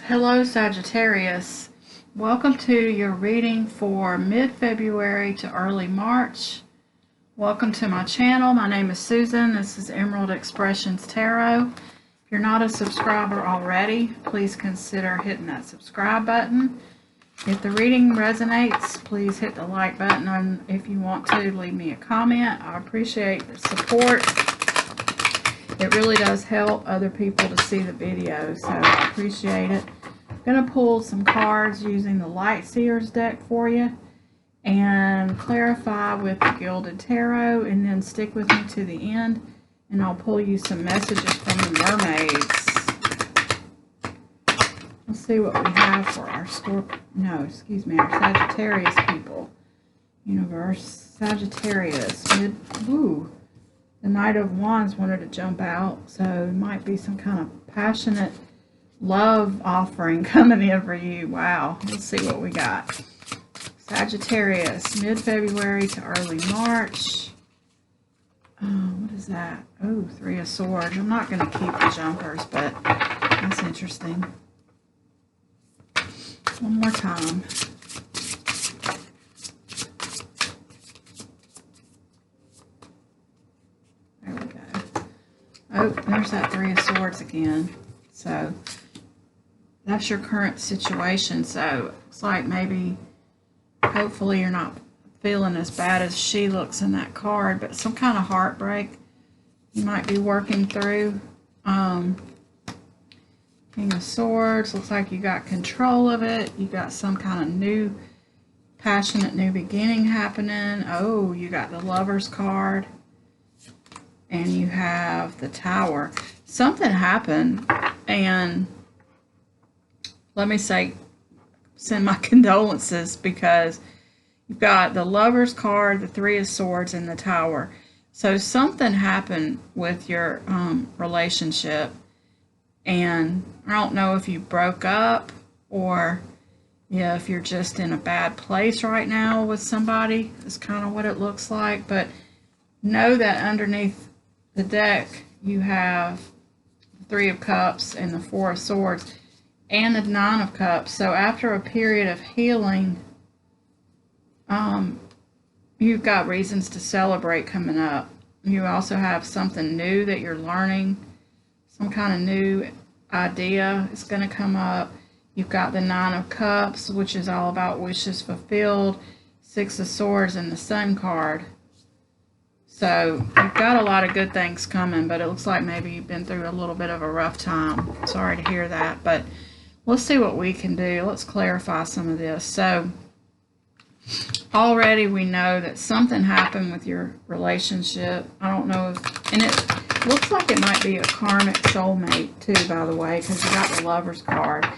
Hello Sagittarius, welcome to your reading for mid-February to early March. Welcome to my channel. My name is Susan. This is EmeraldExpressions Tarot. If you're not a subscriber already, please consider hitting that subscribe button. If the reading resonates, please hit the like button, and if you want to, leave me a comment. I appreciate the support. It really does help other people to see the video, so I appreciate it. I'm going to pull some cards using the Light Seers deck for you and clarify with the Gilded Tarot, and then stick with me to the end and I'll pull you some messages from the mermaids. Let's see what we have for our our Sagittarius people. Universe, Sagittarius, the Knight of Wands wanted to jump out, so it might be some kind of passionate love offering coming in for you. Wow, let's see what we got. Sagittarius, mid-February to early March. What is that? Oh, Three of Swords. I'm not going to keep the jumpers, but that's interesting. One more time. There we go. Oh, there's that Three of Swords again. So that's your current situation. So it's like maybe, hopefully you're not feeling as bad as she looks in that card, but some kind of heartbreak you might be working through. King of Swords, looks like you got control of it. You got some kind of new, passionate new beginning happening. Oh, you got the Lover's card. And you have the Tower. Something happened, and let me say, send my condolences, because you've got the Lover's card, the Three of Swords, and the Tower. So something happened with your relationship, and I don't know if you broke up or if you're just in a bad place right now with somebody. It's kind of what it looks like, but know that underneath the deck you have the Three of Cups and the Four of Swords and the Nine of Cups. So after a period of healing, you've got reasons to celebrate coming up. You also have something new that you're learning. Some kind of new idea is going to come up. You've got the Nine of Cups, which is all about wishes fulfilled. Six of Swords and the Sun card. So you've got a lot of good things coming, but it looks like maybe you've been through a little bit of a rough time. Sorry to hear that, but let's see what we can do. Let's clarify some of this. So already we know that something happened with your relationship. I don't know if, and it looks like it might be a karmic soulmate too, by the way, because you got the Lover's card.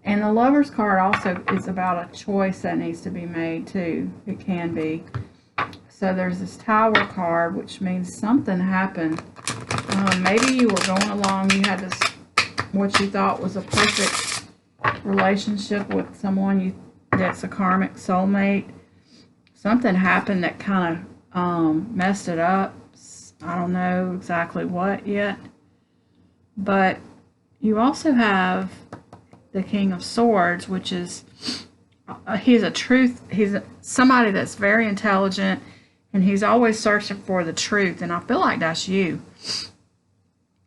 And the Lover's card also is about a choice that needs to be made too. It can be. So there's this Tower card, which means something happened. Maybe you were going along, you had this, what you thought was a perfect relationship with someone that's a karmic soulmate. Something happened that kind of messed it up. I don't know exactly what yet. But you also have the King of Swords, which is, he's somebody that's very intelligent, and he's always searching for the truth, and I feel like that's you.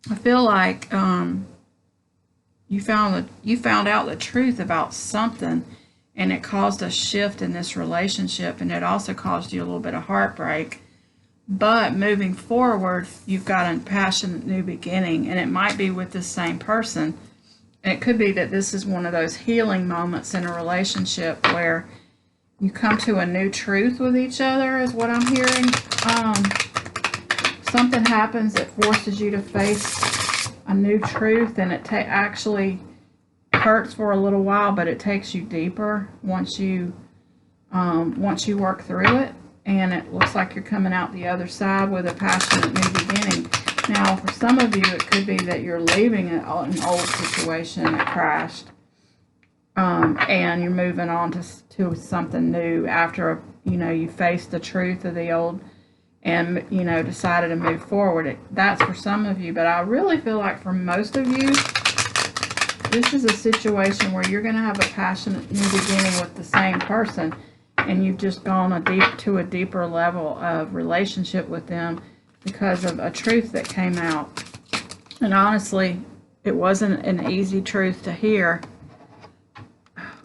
I feel like you found out the truth about something, and it caused a shift in this relationship, and it also caused you a little bit of heartbreak. But moving forward, you've got a passionate new beginning, and it might be with this same person. And it could be that this is one of those healing moments in a relationship where you come to a new truth with each other, is what I'm hearing. Something happens that forces you to face a new truth, and it actually hurts for a little while, but it takes you deeper once you work through it. And it looks like you're coming out the other side with a passionate new beginning. Now, for some of you, it could be that you're leaving an old situation that crashed, and you're moving on to something new after you faced the truth of the old and decided to move forward. That's for some of you, but I really feel like for most of you, this is a situation where you're going to have a passionate new beginning with the same person, and you've just gone to a deeper level of relationship with them because of a truth that came out. And honestly, it wasn't an easy truth to hear.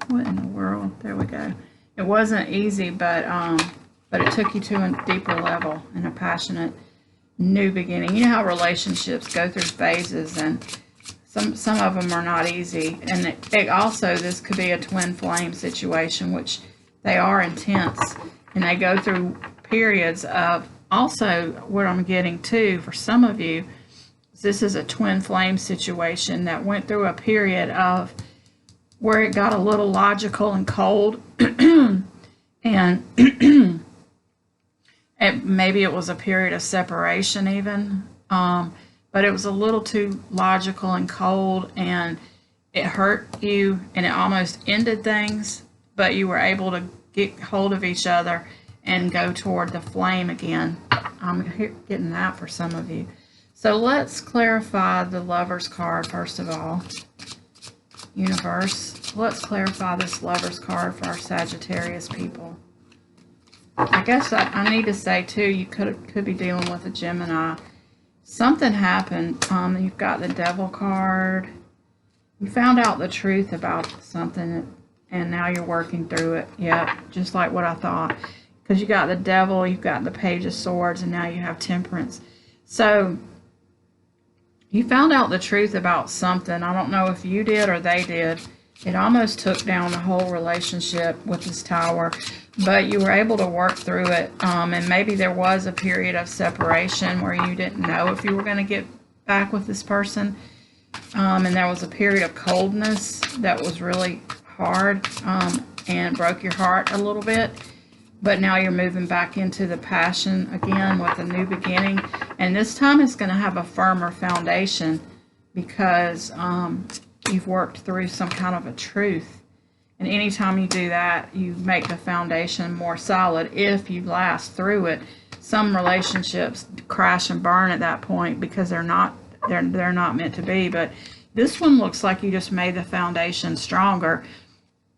What in the world? There we go. It wasn't easy, but it took you to a deeper level and a passionate new beginning. You know how relationships go through phases, and some of them are not easy. And it also, this could be a twin flame situation, which they are intense, and they go through periods of, also what I'm getting to for some of you, this is a twin flame situation that went through a period of where it got a little logical and cold, and maybe it was a period of separation even, but it was a little too logical and cold, and it hurt you, and it almost ended things, but you were able to get hold of each other and go toward the flame again. I'm getting that for some of you. So let's clarify the Lover's card first of all. Universe, let's clarify this Lover's card for our Sagittarius people. I guess I need to say too, you could be dealing with a Gemini. Something happened. You've got the Devil card. You found out the truth about something, and now you're working through it. Yeah, just like what I thought. Because you got the Devil, you've got the Page of Swords, and now you have Temperance. So you found out the truth about something. I don't know if you did or they did. It almost took down the whole relationship with this Tower, but you were able to work through it. And maybe there was a period of separation where you didn't know if you were going to get back with this person. And there was a period of coldness that was really hard and broke your heart a little bit. But now you're moving back into the passion again with a new beginning. And this time it's going to have a firmer foundation because you've worked through some kind of a truth. And anytime you do that, you make the foundation more solid if you last through it. Some relationships crash and burn at that point because they're not meant to be. But this one looks like you just made the foundation stronger.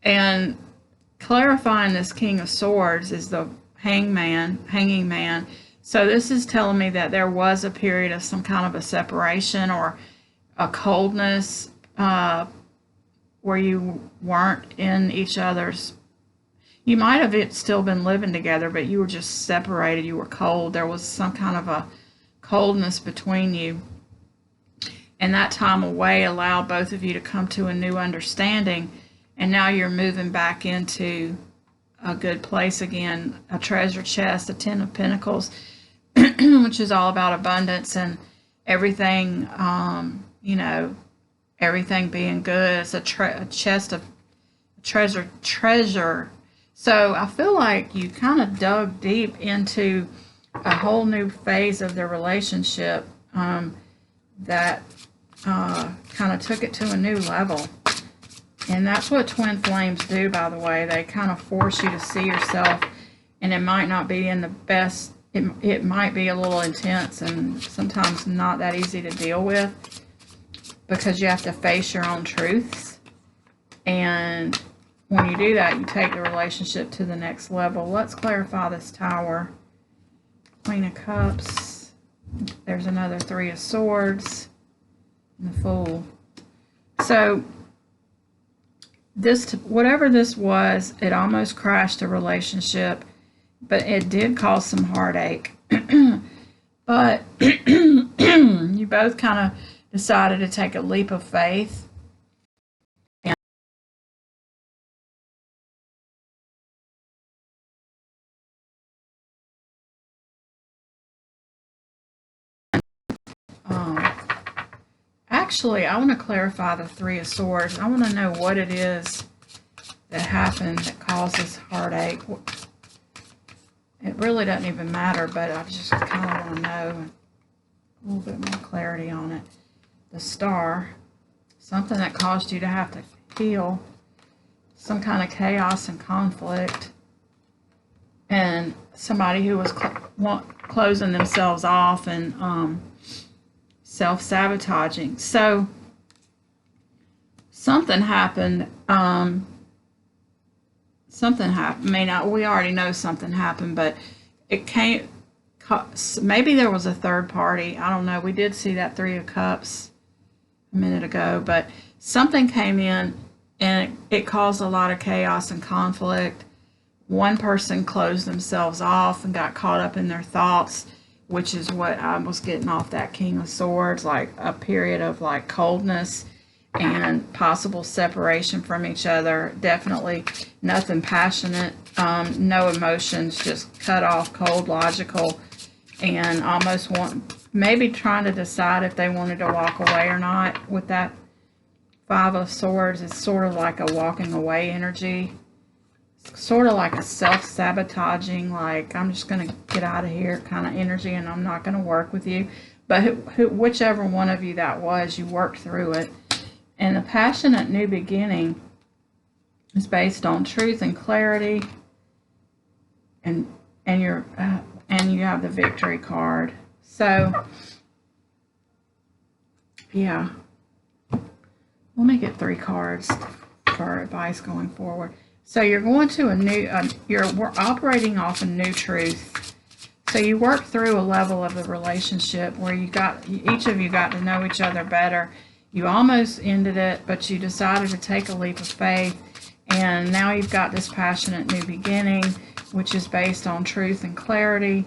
And clarifying this King of Swords is the hanging man. So this is telling me that there was a period of some kind of a separation or a coldness where you weren't in each other's. You might have still been living together, but you were just separated. You were cold. There was some kind of a coldness between you. And that time away allowed both of you to come to a new understanding. And now you're moving back into a good place again, a treasure chest, a Ten of Pentacles, which is all about abundance and everything, everything being good. It's a chest of treasure. So I feel like you kind of dug deep into a whole new phase of the relationship that kind of took it to a new level. And that's what twin flames do, by the way. They kind of force you to see yourself, and it might not be in the best, it might be a little intense and sometimes not that easy to deal with because you have to face your own truths. And when you do that, you take the relationship to the next level. Let's clarify this Tower. Queen of Cups. There's another Three of Swords. And the Fool. So this, whatever this was, it almost crashed a relationship, but it did cause some heartache. But you both kind of decided to take a leap of faith. Actually, I want to clarify the Three of Swords. I want to know what it is that happened that causes heartache. It really doesn't even matter, but I just kind of want to know a little bit more clarity on it. The Star, something that caused you to have to heal, some kind of chaos and conflict, and somebody who was closing themselves off and self-sabotaging. So something happened. Something happened. We already know something happened, but it came. Maybe there was a third party. I don't know. We did see that Three of Cups a minute ago, but something came in and it caused a lot of chaos and conflict. One person closed themselves off and got caught up in their thoughts, which is what I was getting off that King of Swords, like a period of like coldness and possible separation from each other. Definitely nothing passionate, no emotions, just cut off, cold, logical, and almost maybe trying to decide if they wanted to walk away or not. With that Five of Swords, it's sort of like a walking away energy, sort of like a self-sabotaging, like I'm just going to get out of here kind of energy, and I'm not going to work with you. But whichever one of you that was, you worked through it. And the passionate new beginning is based on truth and clarity, and you have the Victory card. So yeah, let me get 3 cards for advice going forward. So you're going to a new, we're operating off a new truth. So you worked through a level of the relationship where each of you got to know each other better. You almost ended it, but you decided to take a leap of faith, and now you've got this passionate new beginning, which is based on truth and clarity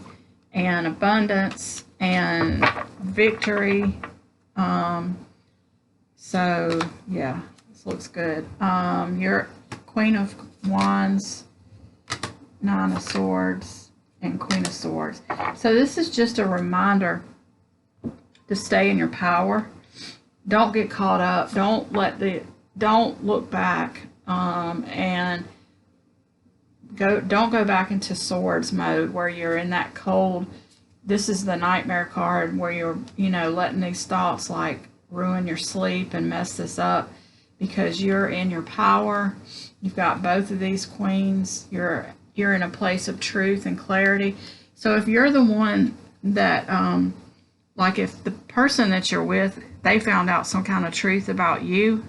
and abundance and victory. So yeah, this looks good. You're Queen of Wands, Nine of Swords, and Queen of Swords. So this is just a reminder to stay in your power. Don't get caught up. Don't look back, and don't go back into Swords mode where you're in that cold. This is the Nightmare card where you're, letting these thoughts like ruin your sleep and mess this up, because you're in your power. You've got both of these queens. You're in a place of truth and clarity. So if you're the one that, like if the person that you're with, they found out some kind of truth about you,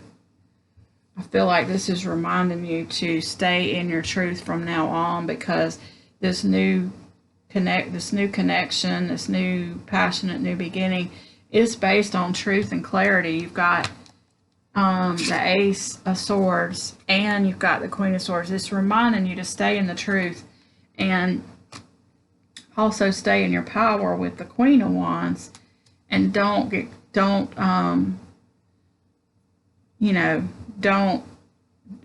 I feel like this is reminding you to stay in your truth from now on, because this new connection, this new passionate new beginning is based on truth and clarity. You've got the Ace of Swords and you've got the Queen of Swords. It's reminding you to stay in the truth and also stay in your power with the Queen of Wands, and don't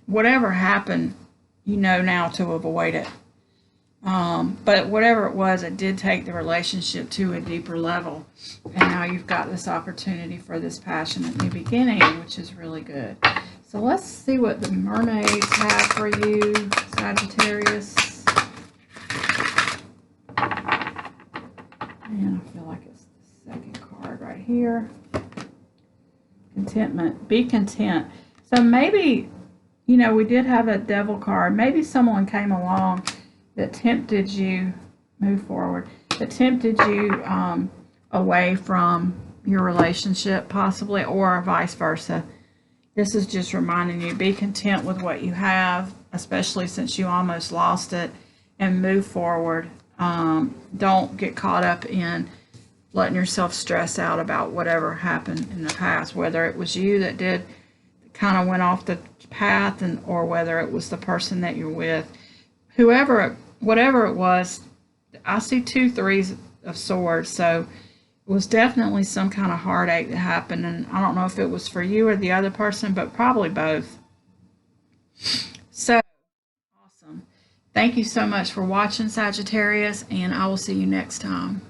whatever happened, now to avoid it. But whatever it was, it did take the relationship to a deeper level. And now you've got this opportunity for this passionate new beginning, which is really good. So let's see what the mermaids have for you, Sagittarius. And I feel like it's the second card right here. Contentment. Be content. So maybe, we did have a Devil card. Maybe someone came along that tempted you, move forward, that tempted you away from your relationship possibly, or vice versa. This is just reminding you, be content with what you have, especially since you almost lost it, and move forward. Don't get caught up in letting yourself stress out about whatever happened in the past, whether it was you that kind of went off the path, or whether it was the person that you're with. Whatever it was, I see 2 threes of swords, so it was definitely some kind of heartache that happened, and I don't know if it was for you or the other person, but probably both. So, awesome. Thank you so much for watching, Sagittarius, and I will see you next time.